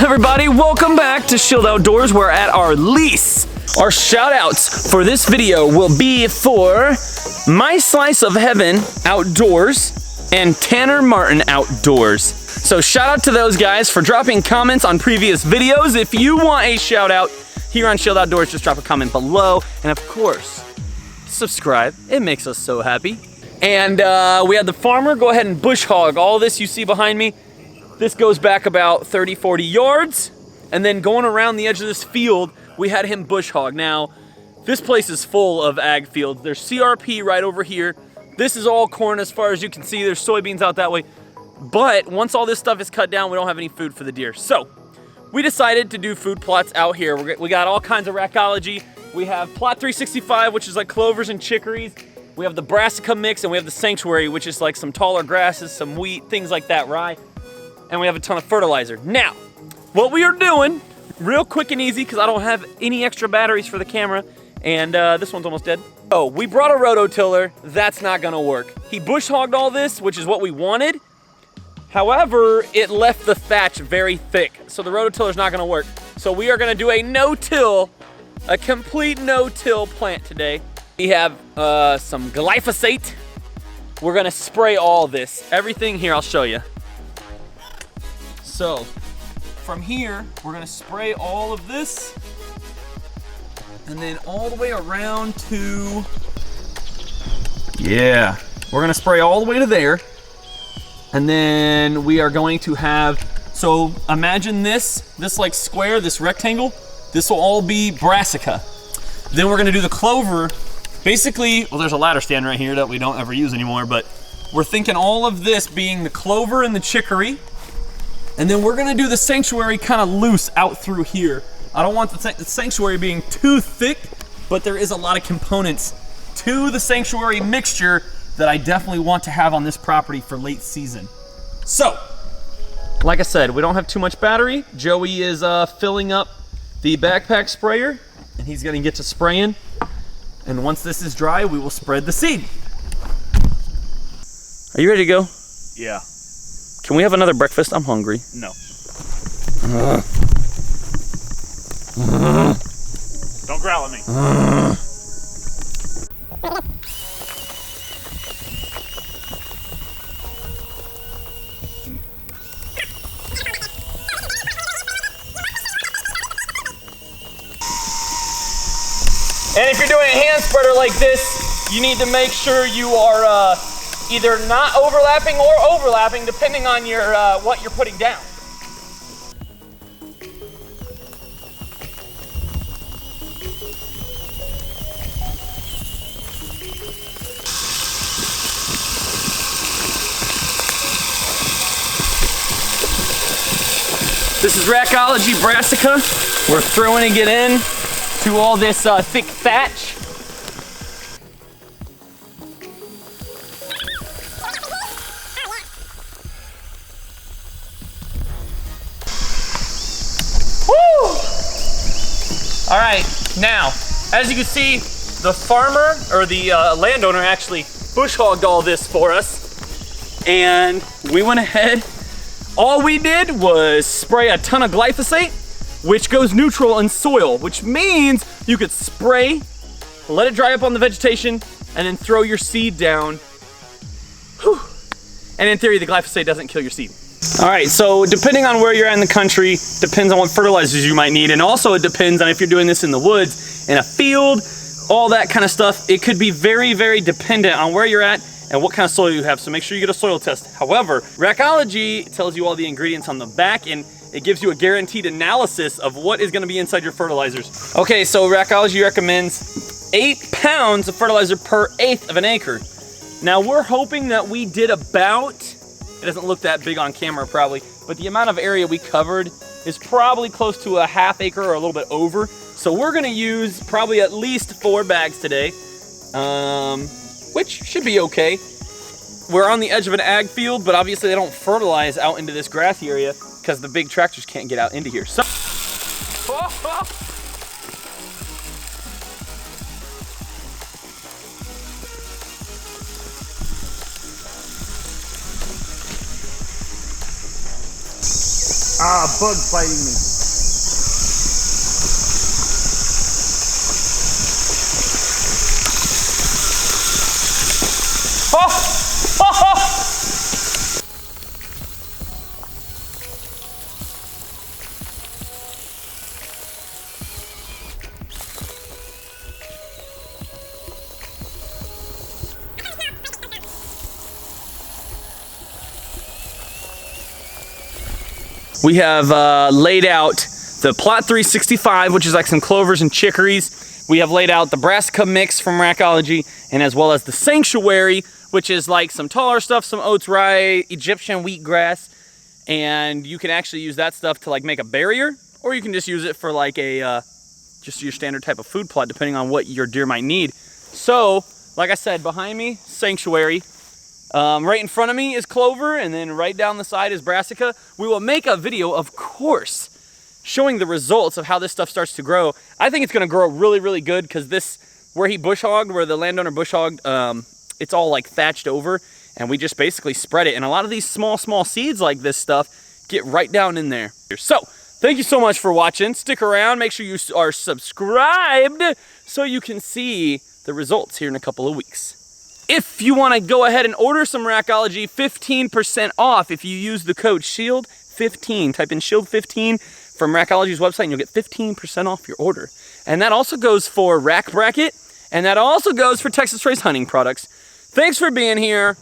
everybody? Welcome back to Shield Outdoors. We're at our lease. Our shout outs for this video will be for My Slice of Heaven Outdoors and Tanner Martin Outdoors. So shout out to those guys for dropping comments on previous videos. If you want a shout out here on Shield Outdoors, just drop a comment below. And of course, subscribe. It makes us so happy. And we had the farmer go ahead and bush hog all this you see behind me. This goes back about 30, 40 yards. And then going around the edge of this field, we had him bush hog. Now, this place is full of ag fields. There's CRP right over here. This is all corn as far as you can see. There's soybeans out that way. But once all this stuff is cut down, we don't have any food for the deer. So we decided to do food plots out here. We got all kinds of Rackology. We have Plot 365, which is like clovers and chicories. We have the brassica mix, and we have the sanctuary, which is like some taller grasses, some wheat, things like that, rye. And we have a ton of fertilizer. Now, what we are doing, real quick and easy, because I don't have any extra batteries for the camera, and this one's almost dead. Oh, we brought a rototiller. That's not gonna work. He bush hogged all this, which is what we wanted. However, it left the thatch very thick, so the rototiller's not gonna work. So we are gonna do a no-till, a complete no-till plant today. We have some glyphosate. We're gonna spray all this. Everything here, I'll show you. So, from here, we're gonna spray all of this, and then all the way around to, yeah, we're gonna spray all the way to there, and then we are going to have, so imagine this like square, this rectangle, this will all be brassica. Then we're gonna do the clover, basically, well, there's a ladder stand right here that we don't ever use anymore, but we're thinking all of this being the clover and the chicory. And then we're gonna do the sanctuary kind of loose out through here. I don't want the sanctuary being too thick, but there is a lot of components to the sanctuary mixture that I definitely want to have on this property for late season. So, like I said, we don't have too much battery. Joey is filling up the backpack sprayer, and he's gonna get to spraying. And once this is dry, we will spread the seed. Are you ready to go? Yeah. Can we have another breakfast? I'm hungry. No. Don't growl at me. And if you're doing a hand spreader like this, you need to make sure you are either not overlapping or overlapping, depending on your what you're putting down. This is Rackology brassica. We're throwing it in to all this thick thatch. All right, now, as you can see, the farmer, or the landowner actually bush hogged all this for us. And we went ahead, all we did was spray a ton of glyphosate, which goes neutral in soil, which means you could spray, let it dry up on the vegetation, and then throw your seed down. Whew. And in theory, the glyphosate doesn't kill your seed. All right, so depending on where you're at in the country, depends on what fertilizers you might need, and also it depends on if you're doing this in the woods, in a field, all that kind of stuff. It could be very, very dependent on where you're at and what kind of soil you have, so make sure you get a soil test. However, Rackology tells you all the ingredients on the back, and it gives you a guaranteed analysis of what is gonna be inside your fertilizers. Okay, so Rackology recommends 8 pounds of fertilizer per 1/8 of an acre. Now we're hoping that we did about, it doesn't look that big on camera probably, but the amount of area we covered is probably close to a 1/2 acre or a little bit over. So we're gonna use probably at least 4 bags today, which should be okay. We're on the edge of an ag field, but obviously they don't fertilize out into this grassy area because the big tractors can't get out into here. So, Ah, bug's biting me. Oh! Oh! We have laid out the Plot 365, which is like some clovers and chicories. We have laid out the brassica mix from Rackology, and as well as the Sanctuary, which is like some taller stuff, some oats rye, Egyptian wheatgrass, and you can actually use that stuff to like make a barrier, or you can just use it for like a just your standard type of food plot, depending on what your deer might need. So, like I said, behind me, Sanctuary. Right in front of me is clover, and then right down the side is brassica. We will make a video, of course, showing the results of how this stuff starts to grow. I think it's going to grow really, really good, because this, where he bush hogged, where the landowner bush hogged, it's all like thatched over, and we just basically spread it. And a lot of these small seeds like this stuff get right down in there. So, thank you so much for watching. Stick around. Make sure you are subscribed so you can see the results here in a couple of weeks. If you want to go ahead and order some Rackology, 15% off if you use the code SHIELD15. Type in SHIELD15 from Rackology's website and you'll get 15% off your order. And that also goes for Rack Bracket, and that also goes for Texas Race hunting products. Thanks for being here.